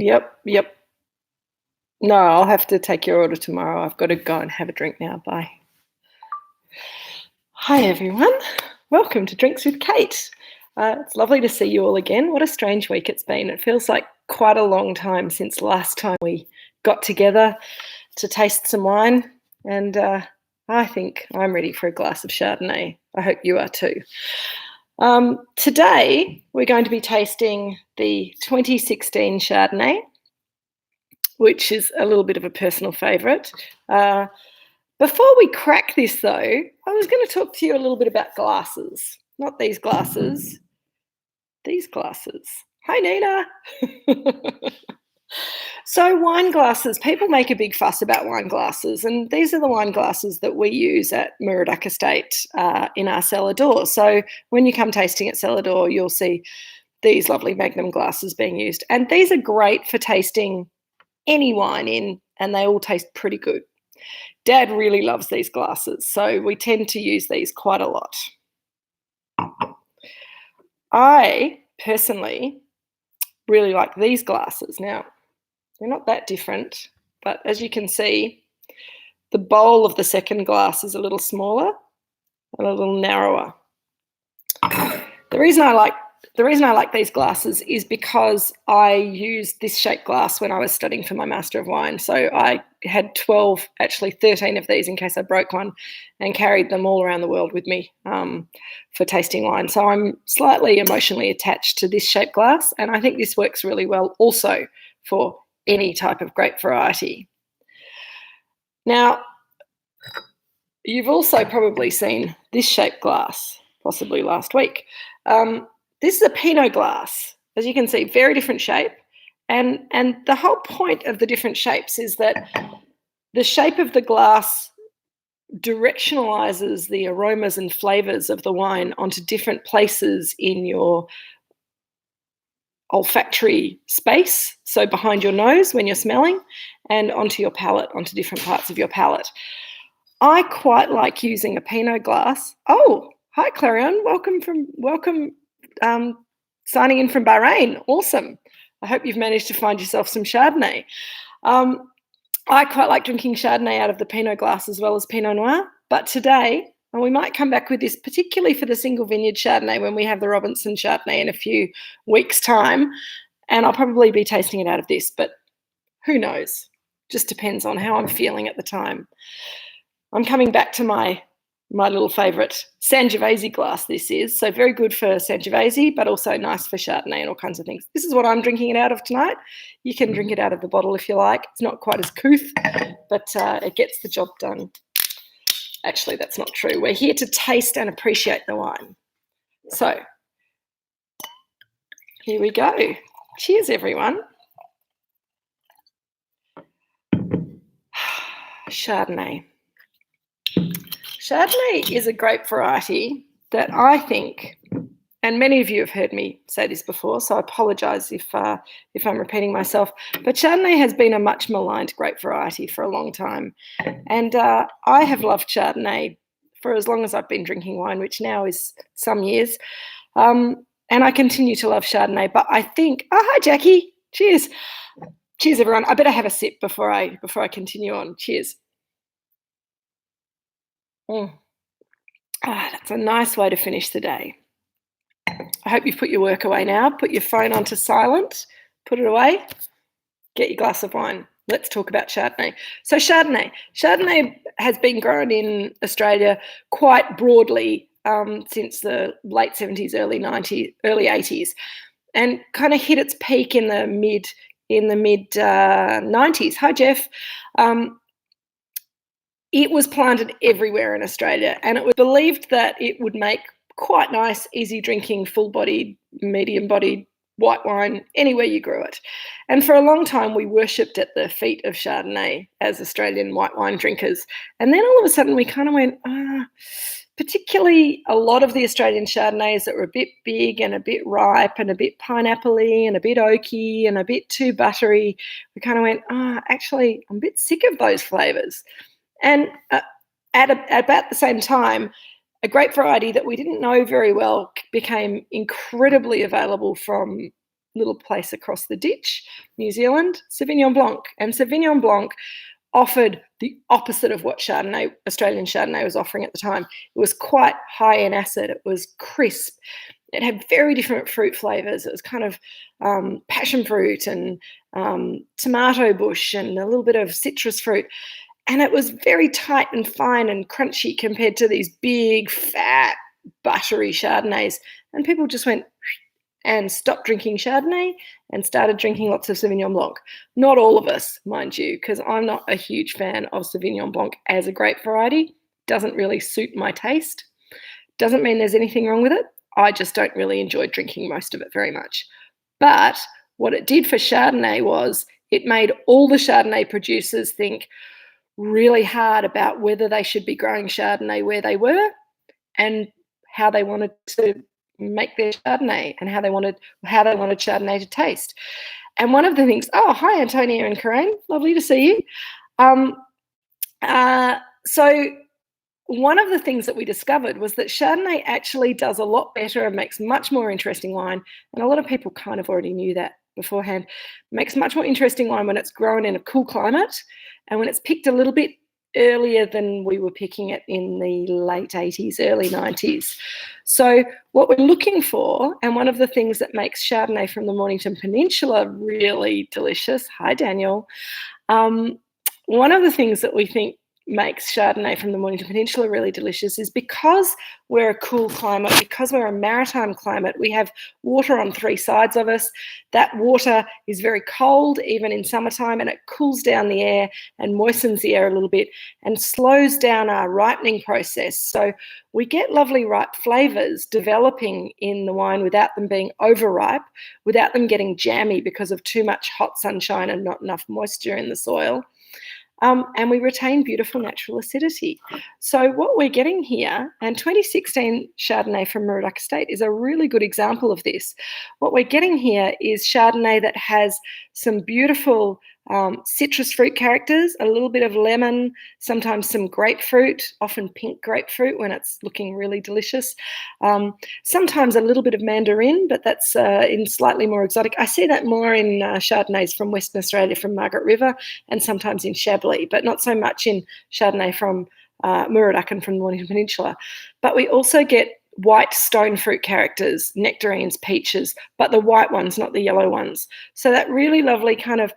Yep. No, I'll have to take your order tomorrow. I've got to go and have a drink now. Bye. Hi, everyone. Welcome to Drinks with Kate. It's lovely to see you all again. What a strange week it's been. It feels like quite a long time since last time we got together to taste some wine, and I think I'm ready for a glass of Chardonnay. I hope you are too. Today, we're going to be tasting the 2016 Chardonnay, which is a little bit of a personal favourite. Before we crack this, though, I was going to talk to you a little bit about glasses. Not these glasses, these glasses. Hi, Nina. So wine glasses, people make a big fuss about wine glasses, and these are the wine glasses that we use at Moorooduc Estate in our cellar door. So when you come tasting at cellar door, you'll see these lovely Magnum glasses being used. And these are great for tasting any wine in, and they all taste pretty good. Dad really loves these glasses, so we tend to use these quite a lot. I personally really like these glasses. Now, they're not that different, but as you can see, the bowl of the second glass is a little smaller and a little narrower. The reason I like these glasses is because I used this shaped glass when I was studying for my Master of Wine. So I had 12, actually 13 of these in case I broke one, and carried them all around the world with me for tasting wine. So I'm slightly emotionally attached to this shaped glass, and I think this works really well also for any type of grape variety. Now, you've also probably seen this shaped glass, possibly last week. This is a Pinot glass. As you can see, very different shape. And the whole point of the different shapes is that the shape of the glass directionalizes the aromas and flavors of the wine onto different places in your olfactory space, so behind your nose when you're smelling, and onto your palate, onto different parts of your palate. I quite like using a Pinot glass. Oh, hi Clarion, welcome, signing in from Bahrain. Awesome. I hope you've managed to find yourself some Chardonnay. I quite like drinking Chardonnay out of the Pinot glass as well as Pinot Noir, but today, and we might come back with this, particularly for the single vineyard Chardonnay when we have the Robinson Chardonnay in a few weeks' time, and I'll probably be tasting it out of this, but who knows? Just depends on how I'm feeling at the time. I'm coming back to my little favourite Sangiovese glass this is, so very good for Sangiovese, but also nice for Chardonnay and all kinds of things. This is what I'm drinking it out of tonight. You can drink it out of the bottle if you like. It's not quite as couth, but it gets the job done. Actually, that's not true. We're here to taste and appreciate the wine. So, here we go. Cheers, everyone. Chardonnay. Chardonnay is a grape variety that I think, and many of you have heard me say this before, so I apologise if I'm repeating myself, but Chardonnay has been a much maligned grape variety for a long time. And I have loved Chardonnay for as long as I've been drinking wine, which now is some years. And I continue to love Chardonnay, but I think, oh, hi, Jackie. Cheers. Cheers, everyone. I better have a sip before I continue on. Cheers. That's a nice way to finish the day. I hope you've put your work away now. Put your phone onto silent, put it away, get your glass of wine. Let's talk about Chardonnay. So Chardonnay has been grown in Australia quite broadly since the late 70s, early 80s, and kind of hit its peak in the mid 90s. Hi, Jeff. It was planted everywhere in Australia, and it was believed that it would make quite nice, easy drinking, full-bodied, medium-bodied white wine anywhere you grew it. And for a long time, we worshipped at the feet of Chardonnay as Australian white wine drinkers. And then all of a sudden we kind of went, particularly a lot of the Australian Chardonnays that were a bit big and a bit ripe and a bit pineapple-y and a bit oaky and a bit too buttery, we kind of went, actually, I'm a bit sick of those flavours. And at about the same time, a grape variety that we didn't know very well became incredibly available from little place across the ditch, New Zealand, Sauvignon Blanc. And Sauvignon Blanc offered the opposite of what Chardonnay, Australian Chardonnay, was offering at the time. It was quite high in acid. It was crisp. It had very different fruit flavours. It was kind of passion fruit and tomato bush and a little bit of citrus fruit. And it was very tight and fine and crunchy compared to these big, fat, buttery Chardonnays. And people just went and stopped drinking Chardonnay and started drinking lots of Sauvignon Blanc. Not all of us, mind you, because I'm not a huge fan of Sauvignon Blanc as a grape variety. Doesn't really suit my taste. Doesn't mean there's anything wrong with it. I just don't really enjoy drinking most of it very much. But what it did for Chardonnay was it made all the Chardonnay producers think really hard about whether they should be growing Chardonnay where they were and how they wanted to make their Chardonnay and how they wanted Chardonnay to taste. And one of the things, oh, hi, Antonia and Corinne, lovely to see you. So one of the things that we discovered was that Chardonnay actually does a lot better and makes much more interesting wine. And a lot of people kind of already knew that beforehand. Makes much more interesting wine when it's grown in a cool climate and when it's picked a little bit earlier than we were picking it in the late 80s, early 90s. So what we're looking for, and one of the things that makes Chardonnay from the Mornington Peninsula really delicious, hi Daniel, one of the things that we think makes Chardonnay from the Mornington Peninsula really delicious is because we're a cool climate, because we're a maritime climate, we have water on three sides of us. That water is very cold even in summertime, and it cools down the air and moistens the air a little bit and slows down our ripening process. So we get lovely ripe flavours developing in the wine without them being overripe, without them getting jammy because of too much hot sunshine and not enough moisture in the soil. And we retain beautiful natural acidity. So what we're getting here, and 2016 Chardonnay from Moorooduc Estate is a really good example of this. What we're getting here is Chardonnay that has some beautiful citrus fruit characters, a little bit of lemon, sometimes some grapefruit, often pink grapefruit when it's looking really delicious. Sometimes a little bit of mandarin, but that's in slightly more exotic. I see that more in Chardonnays from Western Australia, from Margaret River, and sometimes in Chablis, but not so much in Chardonnay from Moorooduc and from the Mornington Peninsula. But we also get white stone fruit characters, nectarines, peaches, but the white ones, not the yellow ones. So that really lovely kind of,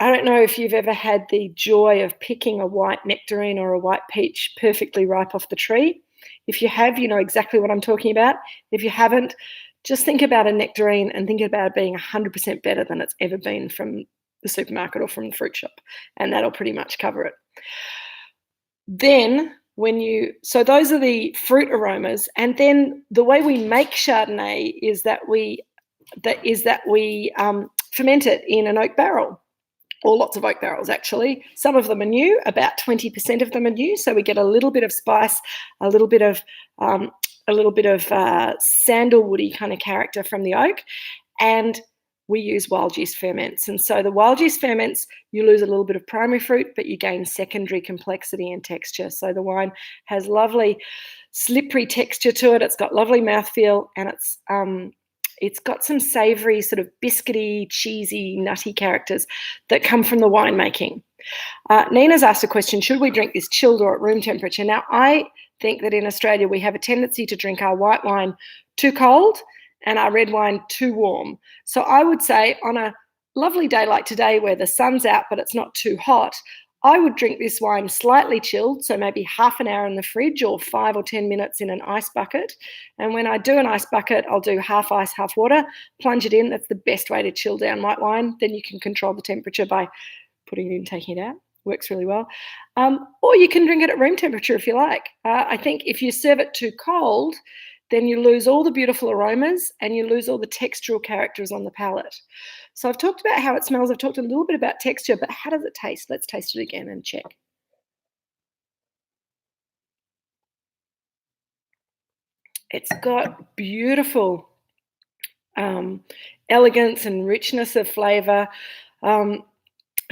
I don't know if you've ever had the joy of picking a white nectarine or a white peach perfectly ripe off the tree. If you have, you know exactly what I'm talking about. If you haven't, just think about a nectarine and think about it being 100% better than it's ever been from the supermarket or from the fruit shop, and that'll pretty much cover it. Then so those are the fruit aromas, and then the way we make Chardonnay is that we ferment it in an oak barrel, or lots of oak barrels actually. Some of them are new, about 20% of them are new, so we get a little bit of spice, a little bit of sandalwoody kind of character from the oak, and we use wild yeast ferments. And so the wild yeast ferments, you lose a little bit of primary fruit, but you gain secondary complexity and texture. So the wine has lovely slippery texture to it. It's got lovely mouthfeel, and it's got some savoury, sort of biscuity, cheesy, nutty characters that come from the winemaking. Nina's asked a question, should we drink this chilled or at room temperature? Now, I think that in Australia we have a tendency to drink our white wine too cold and our red wine too warm. So I would say on a lovely day like today where the sun's out but it's not too hot, I would drink this wine slightly chilled, so maybe half an hour in the fridge or 5 or 10 minutes in an ice bucket. And when I do an ice bucket, I'll do half ice, half water, plunge it in. That's the best way to chill down white wine. Then you can control the temperature by putting it in, taking it out. Works really well. Or you can drink it at room temperature if you like. I think if you serve it too cold, then you lose all the beautiful aromas and you lose all the textural characters on the palate. So I've talked about how it smells. I've talked a little bit about texture, but how does it taste? Let's taste it again and check. It's got beautiful elegance and richness of flavour.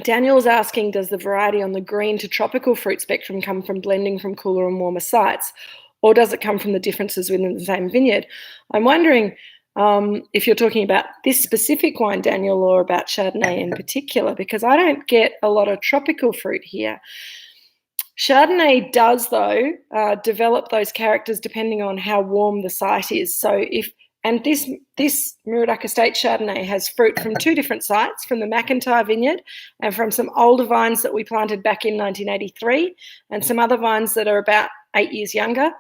Daniel's asking, does the variety on the green to tropical fruit spectrum come from blending from cooler and warmer sites, or does it come from the differences within the same vineyard? I'm wondering, if you're talking about this specific wine, Daniel, or about Chardonnay in particular, because I don't get a lot of tropical fruit here. Chardonnay does, though, develop those characters depending on how warm the site is. So this Moorooduc Estate Chardonnay has fruit from 2 different sites, from the McIntyre vineyard and from some older vines that we planted back in 1983, and some other vines that are about 8 years younger,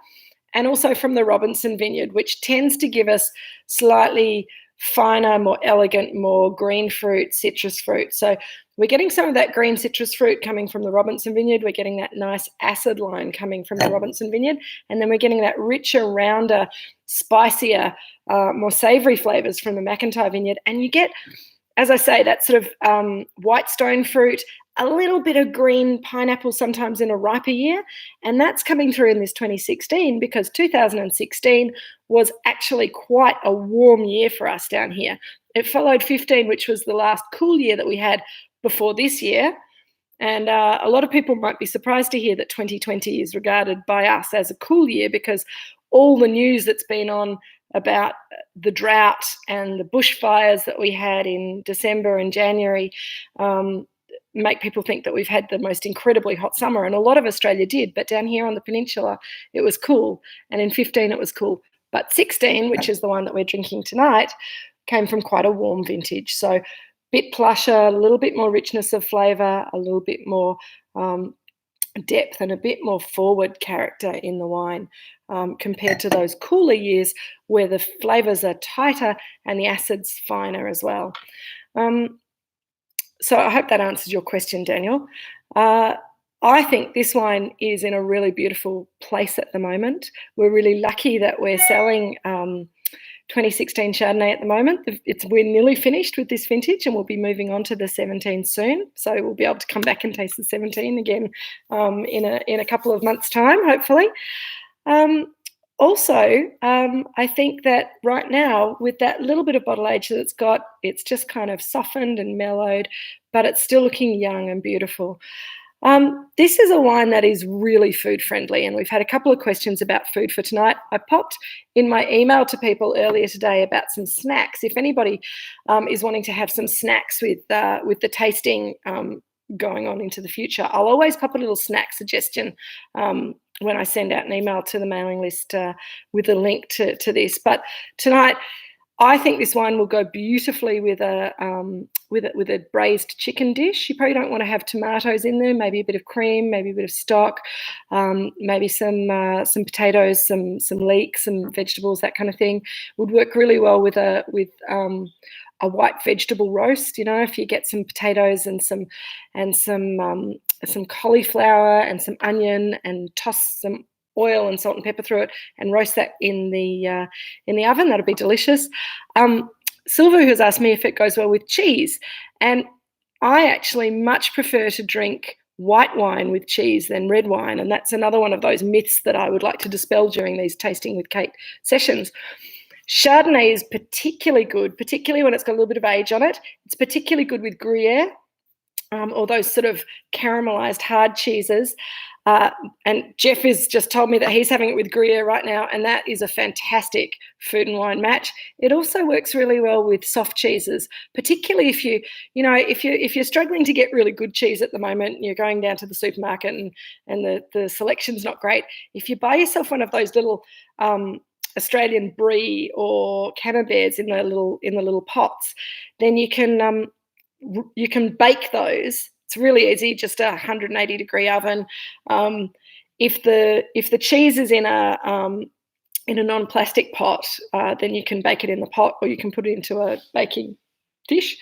and also from the Robinson vineyard, which tends to give us slightly finer, more elegant, more green fruit, citrus fruit. So we're getting some of that green citrus fruit coming from the Robinson vineyard. We're getting that nice acid line coming from the Robinson vineyard. And then we're getting that richer, rounder, spicier, more savoury flavours from the McIntyre vineyard. And you get, as I say, that sort of white stone fruit, a little bit of green pineapple sometimes in a riper year. And that's coming through in this 2016, because 2016 was actually quite a warm year for us down here. It followed 15, which was the last cool year that we had before this year. And a lot of people might be surprised to hear that 2020 is regarded by us as a cool year, because all the news that's been on about the drought and the bushfires that we had in December and January make people think that we've had the most incredibly hot summer. And a lot of Australia did, but down here on the peninsula, it was cool. And in 15, it was cool. But 16, which is the one that we're drinking tonight, came from quite a warm vintage. So a bit plusher, a little bit more richness of flavour, a little bit more depth and a bit more forward character in the wine compared to those cooler years where the flavours are tighter and the acid's finer as well. So I hope that answers your question, Daniel. I think this wine is in a really beautiful place at the moment. We're really lucky that we're selling 2016 Chardonnay at the moment. We're nearly finished with this vintage, and we'll be moving on to the 17 soon. So we'll be able to come back and taste the 17 again in a couple of months' time, hopefully. Also, I think that right now, with that little bit of bottle age that it's got, it's just kind of softened and mellowed, but it's still looking young and beautiful. This is a wine that is really food friendly, and we've had a couple of questions about food for tonight. I popped in my email to people earlier today about some snacks. If anybody is wanting to have some snacks with the tasting going on into the future, I'll always pop a little snack suggestion when I send out an email to the mailing list with a link to this. But tonight, I think this wine will go beautifully with a braised chicken dish. You probably don't want to have tomatoes in there. Maybe a bit of cream, maybe a bit of stock, maybe some potatoes, some leeks, some vegetables, that kind of thing. Would work really well with a white vegetable roast. You know, if you get some potatoes and some cauliflower and some onion, and toss some oil and salt and pepper through it and roast that in the oven, that'll be delicious. Silver has asked me if it goes well with cheese, and I actually much prefer to drink white wine with cheese than red wine, and that's another one of those myths that I would like to dispel during these Tasting with Kate sessions. Chardonnay is particularly good, particularly when it's got a little bit of age on it. It's particularly good with Gruyere, or those sort of caramelized hard cheeses. And Jeff has just told me that he's having it with Gruyere right now, and that is a fantastic food and wine match. It also works really well with soft cheeses, particularly if you're struggling to get really good cheese at the moment. You're going down to the supermarket and the selection's not great. If you buy yourself one of those little Australian brie or camemberts in the little pots, then you can bake those. It's really easy, just a 180-degree oven. If the cheese is in a non-plastic pot, then you can bake it in the pot, or you can put it into a baking dish.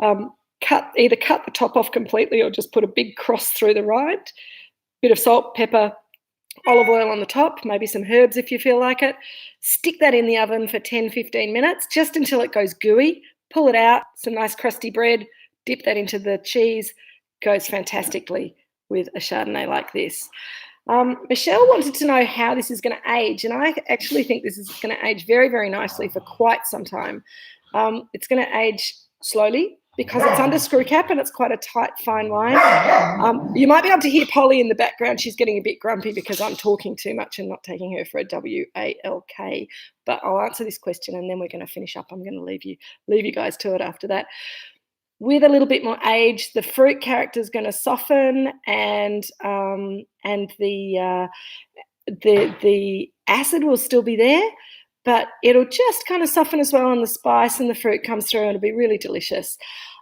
Either cut the top off completely, or just put a big cross through the rind. Bit of salt, pepper, olive oil on the top, maybe some herbs if you feel like it. Stick that in the oven for 10-15 minutes, just until it goes gooey. Pull it out, some nice crusty bread, dip that into the cheese. Goes fantastically with a Chardonnay like this. Michelle wanted to know how this is going to age, and I actually think this is going to age very, very nicely for quite some time. It's going to age slowly, because it's under screw cap and it's quite a tight, fine wine. You might be able to hear Polly in the background. She's getting a bit grumpy because I'm talking too much and not taking her for a WALK. But I'll answer this question and then we're going to finish up. I'm going to leave you guys to it after that. With a little bit more age, the fruit character is going to soften, and the acid will still be there, but it'll just kind of soften as well, and the spice and the fruit comes through, and it'll be really delicious.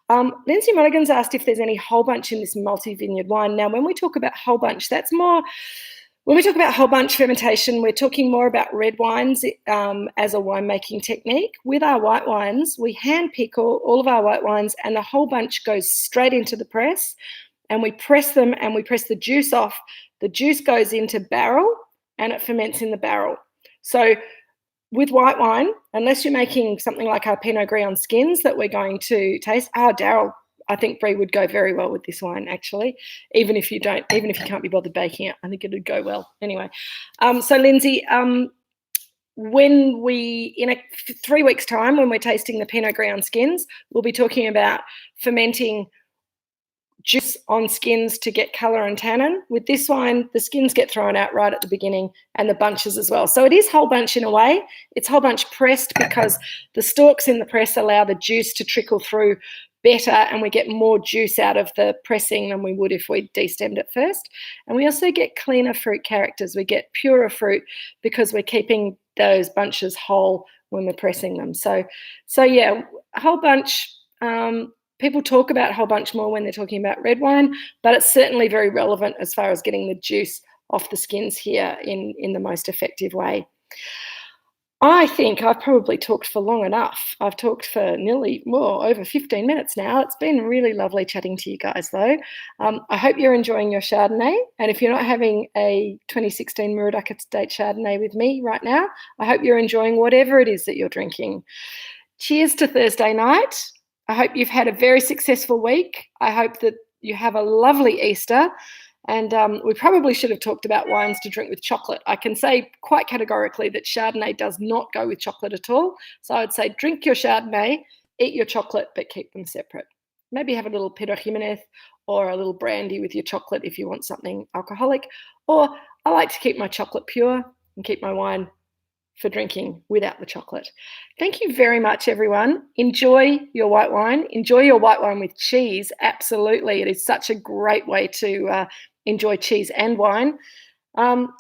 Lindsay Monaghan's asked if there's any whole bunch in this multi-vineyard wine. Now, when we talk about whole bunch, that's more, when we talk about whole bunch fermentation, we're talking more about red wines as a winemaking technique. With our white wines, we hand pick all of our white wines, and the whole bunch goes straight into the press, and we press them and we press the juice off. The juice goes into barrel and it ferments in the barrel. So with white wine, unless you're making something like our Pinot Gris on skins that we're going to taste, Daryl, I think Brie would go very well with this wine, actually, even if you can't be bothered baking it, I think it would go well. Anyway, so Lindsay, when in 3 weeks' time, when we're tasting the Pinot Gris on skins, we'll be talking about fermenting juice on skins to get colour and tannin. With this wine, the skins get thrown out right at the beginning and the bunches as well. So it is whole bunch in a way. It's whole bunch pressed because the stalks in the press allow the juice to trickle through better, and we get more juice out of the pressing than we would if we destemmed it first. And we also get cleaner fruit characters. We get purer fruit because we're keeping those bunches whole when we're pressing them. So yeah, whole bunch, people talk about whole bunch more when they're talking about red wine, but it's certainly very relevant as far as getting the juice off the skins here in the most effective way. I think I've probably talked for long enough. I've talked for nearly over 15 minutes now. It's been really lovely chatting to you guys, though. I hope you're enjoying your Chardonnay. And if you're not having a 2016 Moorooduc Estate Chardonnay with me right now, I hope you're enjoying whatever it is that you're drinking. Cheers to Thursday night. I hope you've had a very successful week. I hope that you have a lovely Easter. And we probably should have talked about wines to drink with chocolate. I can say quite categorically that Chardonnay does not go with chocolate at all. So I would say drink your Chardonnay, eat your chocolate, but keep them separate. Maybe have a little Pinot Jimenez or a little brandy with your chocolate if you want something alcoholic. Or I like to keep my chocolate pure and keep my wine for drinking without the chocolate. Thank you very much, everyone. Enjoy your white wine. Enjoy your white wine with cheese. Absolutely. It is such a great way to enjoy cheese and wine.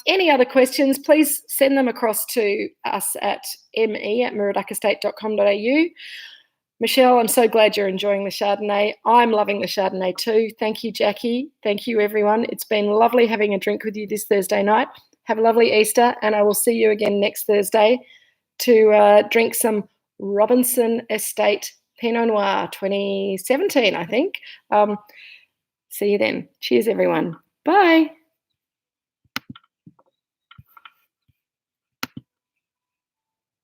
Any other questions, please send them across to us at me@moorooducestate.com.au. Michelle, I'm so glad you're enjoying the Chardonnay. I'm loving the Chardonnay too. Thank you, Jackie. Thank you, everyone. It's been lovely having a drink with you this Thursday night. Have a lovely Easter, and I will see you again next Thursday to drink some Robinson Estate Pinot Noir 2017, I think. See you then. Cheers, everyone. Bye.